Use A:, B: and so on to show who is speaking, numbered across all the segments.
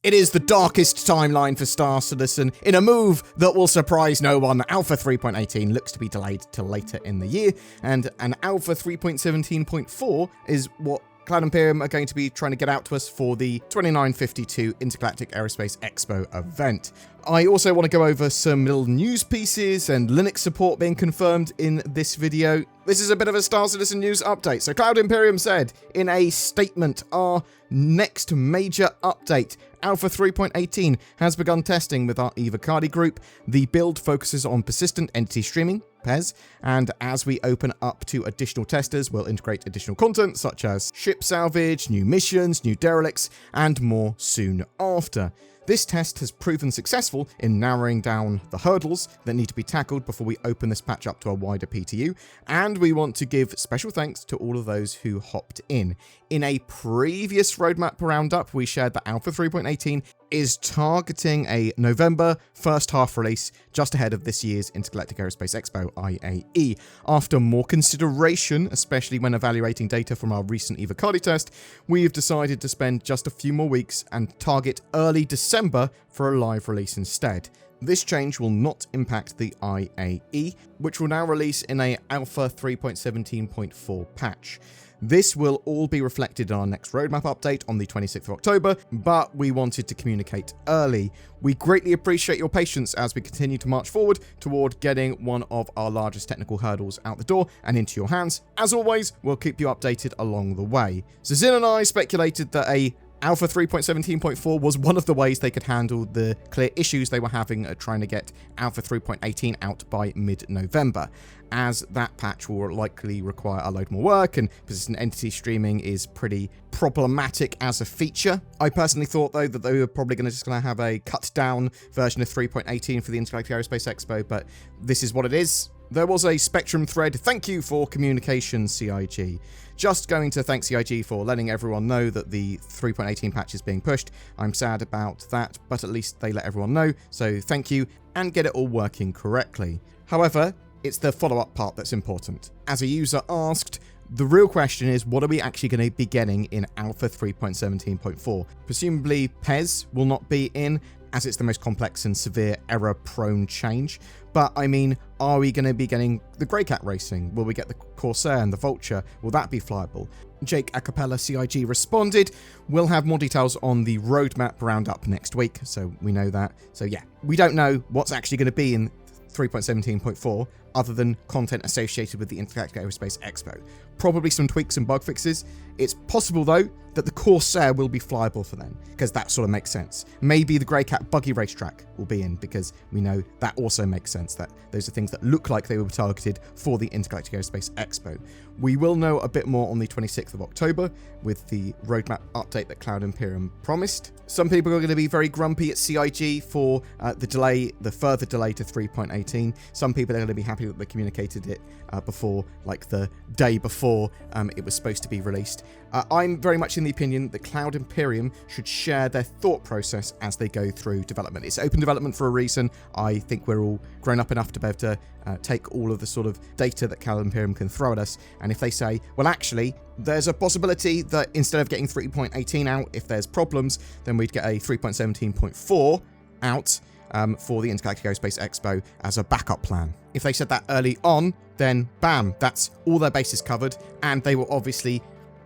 A: It is the darkest timeline for Star Citizen. In a move that will surprise no one, Alpha 3.18 looks to be delayed till later in the year, and an Alpha 3.17.4 is what Cloud Imperium are going to be trying to get out to us for the 2952 Intergalactic Aerospace Expo event. I also want to go over some little news pieces and Linux support being confirmed in this video. This is a bit of a Star Citizen news update. So Cloud Imperium said in a statement, our next major update, Alpha 3.18, has begun testing with our Evocadi group. The build focuses on persistent entity streaming, PES, and as we open up to additional testers, we'll integrate additional content such as ship salvage, new missions, new derelicts, and more soon after. This test has proven successful in narrowing down the hurdles that need to be tackled before we open this patch up to a wider PTU, and we want to give special thanks to all of those who hopped in. In a previous roadmap roundup, we shared that Alpha 3.18 is targeting a November first half release just ahead of this year's Intergalactic Aerospace Expo, IAE. After more consideration, especially when evaluating data from our recent Evocadi test, we've decided to spend just a few more weeks and target early December for a live release instead. This change will not impact the IAE, which will now release in a Alpha 3.17.4 patch. This will all be reflected in our next roadmap update on the 26th of October, but we wanted to communicate early. We greatly appreciate your patience as we continue to march forward toward getting one of our largest technical hurdles out the door and into your hands. As always, we'll keep you updated along the way. So Zin and I speculated that a Alpha 3.17.4 was one of the ways they could handle the clear issues they were having at trying to get Alpha 3.18 out by mid-November, as that patch will likely require a load more work and persistent entity streaming is pretty problematic as a feature. I personally thought, though, that they were probably just going to have a cut-down version of 3.18 for the Intergalactic Aerospace Expo, but this is what it is. There was a Spectrum thread, thank you for communication, CIG. Just going to thank CIG for letting everyone know that the 3.18 patch is being pushed. I'm sad about that, but at least they let everyone know, so thank you, and get it all working correctly. However, it's the follow-up part that's important. As a user asked, the real question is, what are we actually going to be getting in Alpha 3.17.4? Presumably, PES will not be in, as it's the most complex and severe error-prone change. But, I mean, are we going to be getting the Greycat racing? Will we get the Corsair and the Vulture? Will that be flyable? Jake Acapella CIG responded, we'll have more details on the roadmap roundup next week, so we know that. So yeah, we don't know what's actually going to be in 3.17.4 other than content associated with the Intergalactic Aerospace Expo. Probably some tweaks and bug fixes. It's possible, though, that the Corsair will be flyable for then, because that sort of makes sense. Maybe the Greycat buggy racetrack will be in, because we know that also makes sense, that those are things that look like they were targeted for the Intergalactic Aerospace Expo. We will know a bit more on the 26th of October with the roadmap update that Cloud Imperium promised. Some people are going to be very grumpy at CIG for the further delay to 3.18. Some people are going to be happy that they communicated it before, like the day before it was supposed to be released. I'm very much in the opinion that Cloud Imperium should share their thought process as they go through development. It's open development for a reason. I think we're all grown up enough to be able to take all of the sort of data that Cloud Imperium can throw at us, and if they say, well, actually, there's a possibility that instead of getting 3.18 out, if there's problems, then we'd get a 3.17.4 out for the Intergalactic Aerospace Expo as a backup plan. If they said that early on, then bam, that's all their bases covered, and they were obviously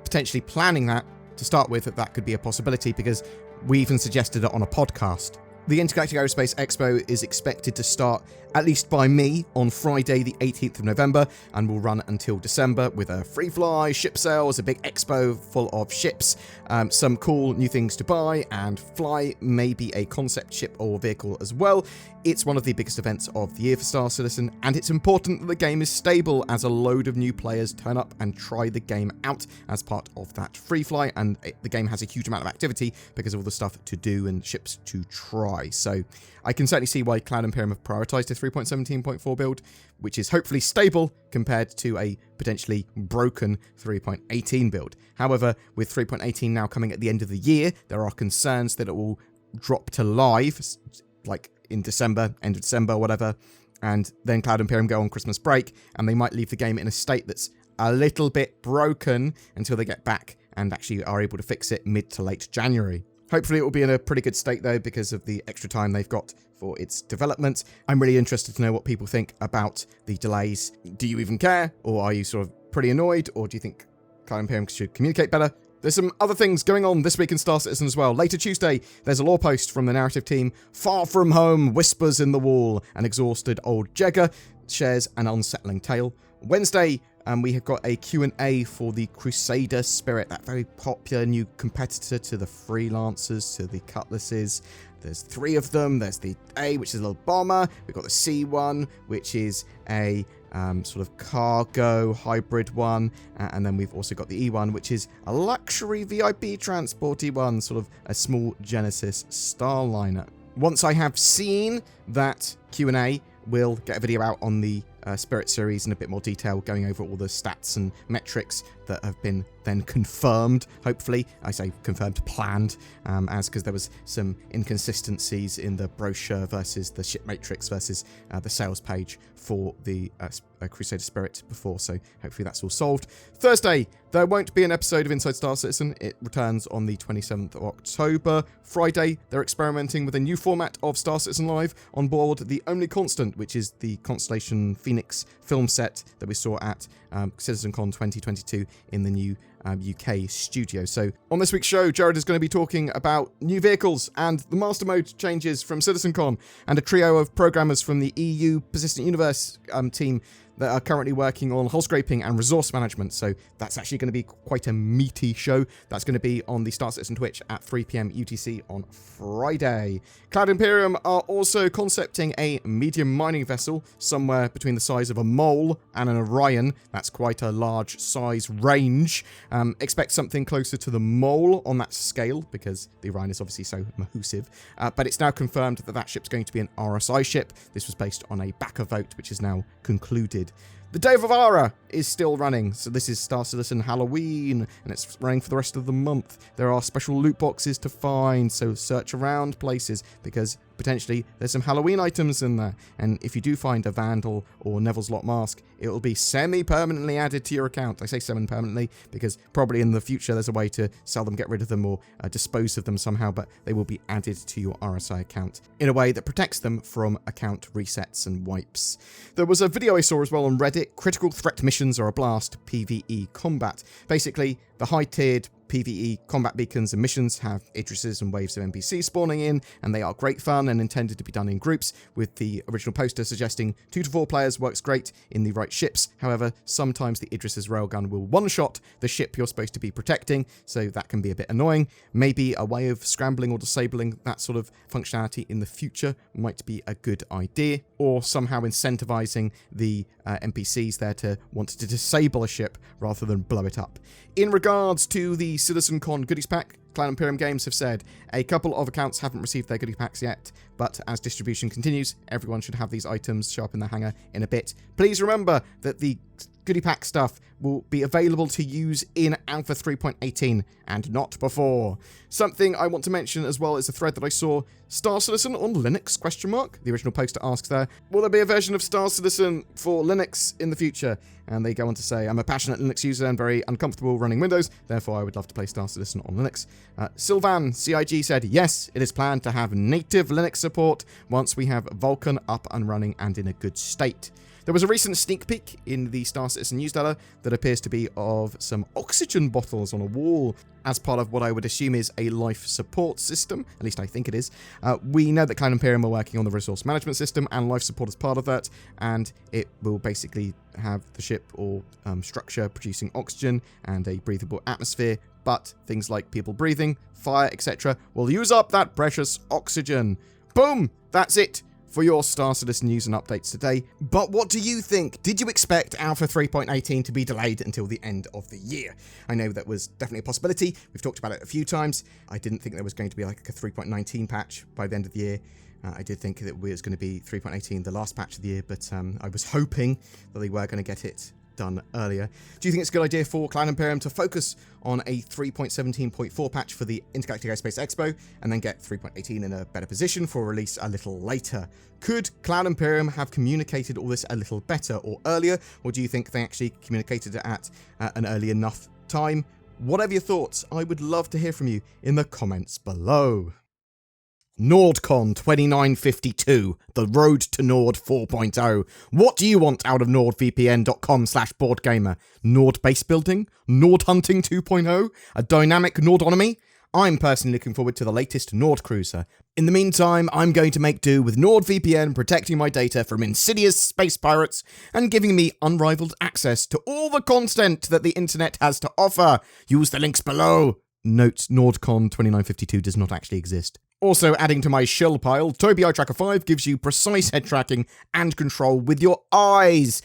A: potentially planning that to start with, that could be a possibility, because we even suggested it on a podcast. The Intergalactic Aerospace Expo is expected to start, at least by me, on Friday the 18th of November, and will run until December with a free fly, ship sales, a big expo full of ships, some cool new things to buy and fly, maybe a concept ship or vehicle as well. It's one of the biggest events of the year for Star Citizen, and it's important that the game is stable as a load of new players turn up and try the game out as part of that free fly, and the game has a huge amount of activity because of all the stuff to do and ships to try. So I can certainly see why Cloud Imperium have prioritized a 3.17.4 build, which is hopefully stable compared to a potentially broken 3.18 build. However, with 3.18 now coming at the end of the year, there are concerns that it will drop to live, like in December, end of December, whatever, and then Cloud Imperium go on Christmas break, and they might leave the game in a state that's a little bit broken until they get back and actually are able to fix it mid to late January. Hopefully it will be in a pretty good state though because of the extra time they've got for its development. I'm really interested to know what people think about the delays. Do you even care? Or are you sort of pretty annoyed? Or do you think Cloud Imperium should communicate better? There's some other things going on this week in Star Citizen as well. Later Tuesday, there's a lore post from the narrative team. Far from home, whispers in the wall. An exhausted old Jegger shares an unsettling tale. Wednesday, we have got a Q&A for the Crusader Spirit, that very popular new competitor to the Freelancers, to the Cutlasses. There's 3 of them. There's the A, which is a little bomber. We've got the C one, which is a sort of cargo hybrid one. And then we've also got the E one, which is a luxury VIP transporty one, sort of a small Genesis Starliner. Once I have seen that Q&A, we'll get a video out on the Spirit series in a bit more detail, going over all the stats and metrics that have been then confirmed, hopefully. I say confirmed, planned, because there was some inconsistencies in the brochure versus the ship matrix versus the sales page for the Crusader Spirit before, so hopefully that's all solved. Thursday, there won't be an episode of Inside Star Citizen. It returns on the 27th of October. Friday, they're experimenting with a new format of Star Citizen Live on board the only constant, which is the Constellation Phoenix film set that we saw at CitizenCon 2022 in the new UK studio. So on this week's show, Jared is going to be talking about new vehicles and the master mode changes from CitizenCon, and a trio of programmers from the EU Persistent Universe team that are currently working on hull scraping and resource management. So that's actually going to be quite a meaty show. That's going to be on the Star Citizen Twitch at 3 p.m. UTC on Friday. Cloud Imperium are also concepting a medium mining vessel somewhere between the size of a mole and an Orion. That's quite a large size range. Expect something closer to the mole on that scale, because the Orion is obviously so massive. But it's now confirmed that that ship's going to be an RSI ship. This was based on a backer vote, which is now concluded. The Day of Avara is still running, so this is Star Citizen Halloween, and it's running for the rest of the month. There are special loot boxes to find, so search around places, because potentially there's some Halloween items in there. And if you do find a Vandal or Neville's Lot mask, it will be semi-permanently added to your account. I say semi-permanently because probably in the future there's a way to sell them, get rid of them, or dispose of them somehow, but they will be added to your RSI account in a way that protects them from account resets and wipes. There was a video I saw as well on Reddit. Critical threat missions are a blast, PvE combat. Basically, the high-tiered PvE combat beacons and missions have Idrises and waves of NPCs spawning in, and they are great fun and intended to be done in groups, with the original poster suggesting 2 to 4 players works great in the right ships. However, sometimes the Idris's railgun will one-shot the ship you're supposed to be protecting, so that can be a bit annoying. Maybe a way of scrambling or disabling that sort of functionality in the future might be a good idea, or somehow incentivizing the NPCs there to want to disable a ship rather than blow it up. In regards to the CitizenCon goodies pack, Cloud Imperium Games have said a couple of accounts haven't received their goodie packs yet, but as distribution continues, everyone should have these items show up in their hangar in a bit. Please remember that the goodie pack stuff will be available to use in Alpha 3.18 and not before. Something I want to mention as well is a thread that I saw. Star Citizen on Linux, ? The original poster asks there, will there be a version of Star Citizen for Linux in the future? And they go on to say, I'm a passionate Linux user and very uncomfortable running Windows, therefore I would love to play Star Citizen on Linux. Sylvan CIG said, yes, it is planned to have native Linux support once we have Vulkan up and running and in a good state. There was a recent sneak peek in the Star Citizen newsletter that appears to be of some oxygen bottles on a wall as part of what I would assume is a life support system. At least I think it is. We know that Cloud Imperium are working on the resource management system, and life support is part of that, and it will basically have the ship or structure producing oxygen and a breathable atmosphere, but things like people breathing, fire, etc. will use up that precious oxygen. Boom! That's it for your Star Citizen news and updates today. But what do you think? Did you expect Alpha 3.18 to be delayed until the end of the year? I know that was definitely a possibility. We've talked about it a few times. I didn't think there was going to be like a 3.19 patch by the end of the year. I did think that it was going to be 3.18 the last patch of the year, but I was hoping that they were going to get it done earlier. Do you think it's a good idea for Cloud Imperium to focus on a 3.17.4 patch for the Intergalactic Airspace Expo and then get 3.18 in a better position for release a little later? Could Cloud Imperium have communicated all this a little better or earlier, or do you think they actually communicated it at an early enough time? Whatever your thoughts, I would love to hear from you in the comments below. NordCon 2952, the road to Nord 4.0. What do you want out of nordvpn.com/BoredGamer? Nord base building? Nord hunting 2.0? A dynamic Nordonomy? I'm personally looking forward to the latest Nord cruiser. In the meantime, I'm going to make do with NordVPN protecting my data from insidious space pirates and giving me unrivaled access to all the content that the internet has to offer. Use the links below. Note, NordCon 2952 does not actually exist. Also adding to my shill pile, Tobii Eye Tracker 5 gives you precise head tracking and control with your eyes.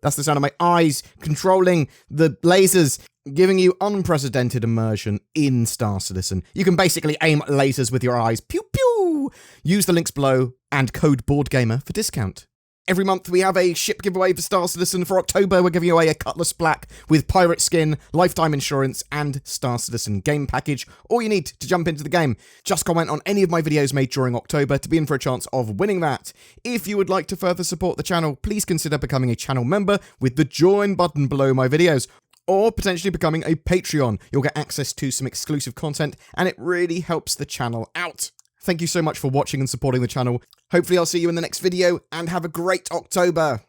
A: That's the sound of my eyes controlling the lasers, giving you unprecedented immersion in Star Citizen. You can basically aim lasers with your eyes. Pew pew! Use the links below and code BoredGamer for discount. Every month we have a ship giveaway for Star Citizen. For October, we're giving away a Cutlass Black with pirate skin, lifetime insurance, and Star Citizen game package. All you need to jump into the game. Just comment on any of my videos made during October to be in for a chance of winning that. If you would like to further support the channel, please consider becoming a channel member with the join button below my videos, or potentially becoming a Patreon. You'll get access to some exclusive content, and it really helps the channel out. Thank you so much for watching and supporting the channel. Hopefully I'll see you in the next video, and have a great October.